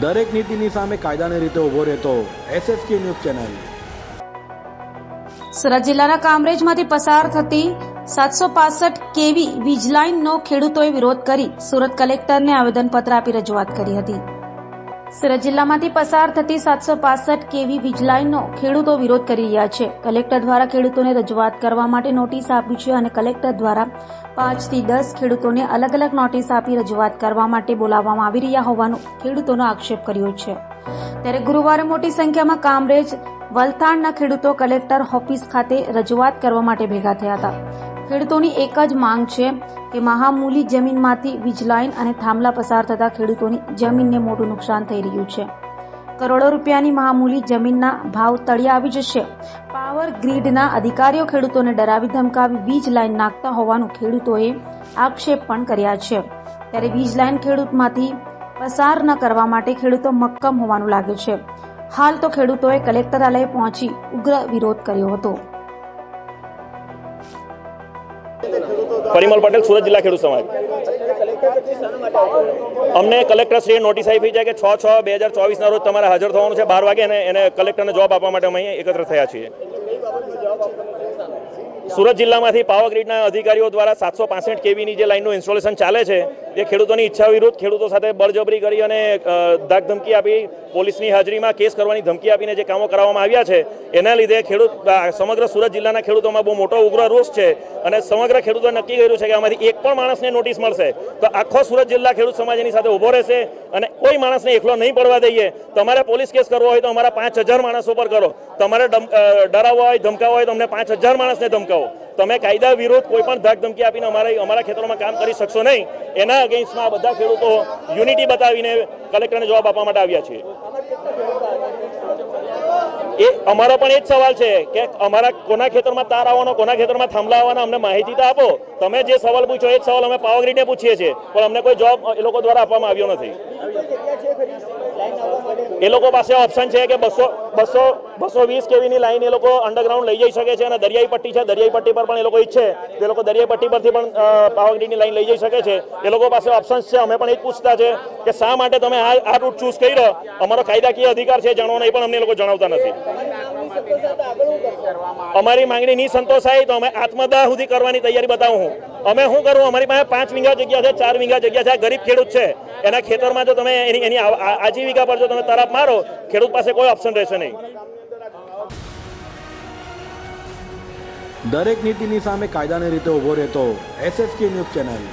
દરેક નીતિની સામે કાયદાની રીતે ઊભો રહેતો SSK ન્યૂઝ ચેનલ। સુરત જિલ્લાના કામરેજમાંથી પસાર થતી 765 kV વીજ લાઇનનો ખેડૂતોએ વિરોધ કરી સુરત કલેક્ટરને આવેદનપત્ર આપી રજૂઆત કરી હતી। સુરત જિલ્લામાંથી પસાર થતી 765 kV વીજ લાઇનનો ખેડૂતો વિરોધ કરી રહ્યા છે। કલેક્ટર દ્વારા ખેડૂતોને રજૂઆત કરવા માટે નોટિસ આપી છે અને કલેક્ટર દ્વારા 5 થી 10 ખેડૂતોને અલગ અલગ નોટિસ આપી રજૂઆત કરવા માટે બોલાવવામાં આવી રહ્યા હોવાનો ખેડૂતોનો આક્ષેપ કર્યો છે। ત્યારે ગુરુવારે મોટી સંખ્યામાં કામરેજ વલથાણના ખેડૂતો કલેક્ટર ઓફિસ ખાતે રજૂઆત કરવા માટે ભેગા થયા હતા। ખેડૂતોની એક જ માંગ છે કે મહામૂલી જમીનમાંથી વીજ લાઇન અને થાંભલા પસાર થતા ખેડૂતોની જમીનને મોટું નુકસાન થઈ રહ્યું છે। કરોડો રૂપિયાની મહામૂલી જમીનના ભાવ તળિયે આવી જશે। પાવર ગ્રીડના અધિકારીઓ ખેડૂતોને ડરાવી ધમકાવી વીજ લાઇન નાખતા હોવાનું ખેડૂતોએ આક્ષેપ પણ કર્યા છે। ત્યારે વીજ લાઇન ખેડૂતમાંથી પસાર ન કરવા માટે ખેડૂતો મક્કમ હોવાનું લાગે છે। હાલ તો ખેડૂતોએ કલેક્ટરાલય પહોંચી ઉગ્ર વિરોધ કર્યો હતો। परिमल पटेल, सूरत जिला खेडूत समाज। अमने कलेक्टर श्री नोटिस आपी है कि 6/6/2024 रोज तमारे हाजर थवानुं छे 12 वागे एने कलेक्टरने जवाब आपवा माटे अमे एकत्र थया छीए। सूरत जिल्लामांथी पावर ग्रीडना अधिकारीओ द्वारा 765 kV ની જે લાઇનનું ઇન્સ્ટોલેશન ચાલે છે એ ખેડૂતોની ઈચ્છા વિરુદ્ધ ખેડૂતો સાથે બળજબરી કરી અને ધાક ધમકી આપી પોલીસની હાજરીમાં કેસ કરવાની ધમકી આપીને જે કામો કરાવવામાં આવ્યા છે એના લીધે સમગ્ર સુરત જિલ્લાના ખેડૂતોમાં બહુ મોટો ઉગ્ર રોષ છે અને સમગ્ર ખેડૂતોએ નક્કી કર્યું છે કે આમાંથી એક પણ માણસને નોટિસ મળશે તો આખો સુરત જિલ્લા ખેડૂત સમાજ એની સાથે ઊભો રહેશે અને કોઈ માણસને એકલો નહીં પડવા દઈએ। તમારે પોલીસ કેસ કરવો હોય તો અમારા 5000 માણસો પર કરો, તમારે ડરાવવા હોય ધમકાવવા હોય તો અમને 5000 માણસને ધમકાવો। તમે કાયદા વિરુદ્ધ કોઈ પણ ધાક ધમકી આપીને અમારા ખેતરોમાં કામ કરી શકશો નહીં। એના અગેન્સ્ટમાં બધા ખેડૂતો યુનિટી બતાવીને કલેક્ટરને જવાબ આપવા માટે આવ્યા છીએ। એ અમારો પણ એ જ સવાલ છે કે અમારા કોના ખેતરમાં તાર આવવાનો, કોના ખેતરમાં થાંભલા આવવાના, અમને માહિતી તો આપો। તમે જે સવાલ પૂછો એ જ સવાલ અમે પાવર ગ્રીડને પૂછીએ છીએ પણ અમને કોઈ જવાબ એ લોકો દ્વારા આપવામાં આવ્યો નથી। એ લોકો પાસે ઓપ્શન છે કે 220 kV ની લાઈન એ લોકો અંડરગ્રાઉન્ડ લઈ જઈ શકે છે અને દરિયાઈ પટ્ટી છે, દરિયાઈ પટ્ટી પર પણ એ લોકો ઈચ્છે તો એ લોકો દરિયાઈ પટ્ટી પરથી પણ પાવર ગ્રીડની લાઈન લઈ જઈ શકે છે। એ લોકો પાસે ઓપ્શન્સ છે। અમે પણ એ જ પૂછતા છે કે શા માટે તમે આ રૂટ ચૂઝ કર્યો, અમારો કાયદાકીય અધિકાર છે જાણવાનો, એ પણ અમને લોકો જણાવતા નથી। અમારી માંગણી નહીં સંતોષાય તો અમે આત્મદાહ સુધી કરવાની તૈયારી બતાવું હું। અમે શું કરું, અમારી પાસે 5 વીઘા જગ્યા છે, 4 વીઘા જગ્યા છે, ગરીબ ખેડૂત છે, એના ખેતરમાં જો તમે એની આજીવિકા પર જો તમે તરાપ મારો, ખેડૂત પાસે કોઈ ઓપ્શન રહેશે નહીં। દરેક નીતિની સામે કાયદાની રીતે ઊભો રહેતો SSK ન્યૂઝ ચેનલ।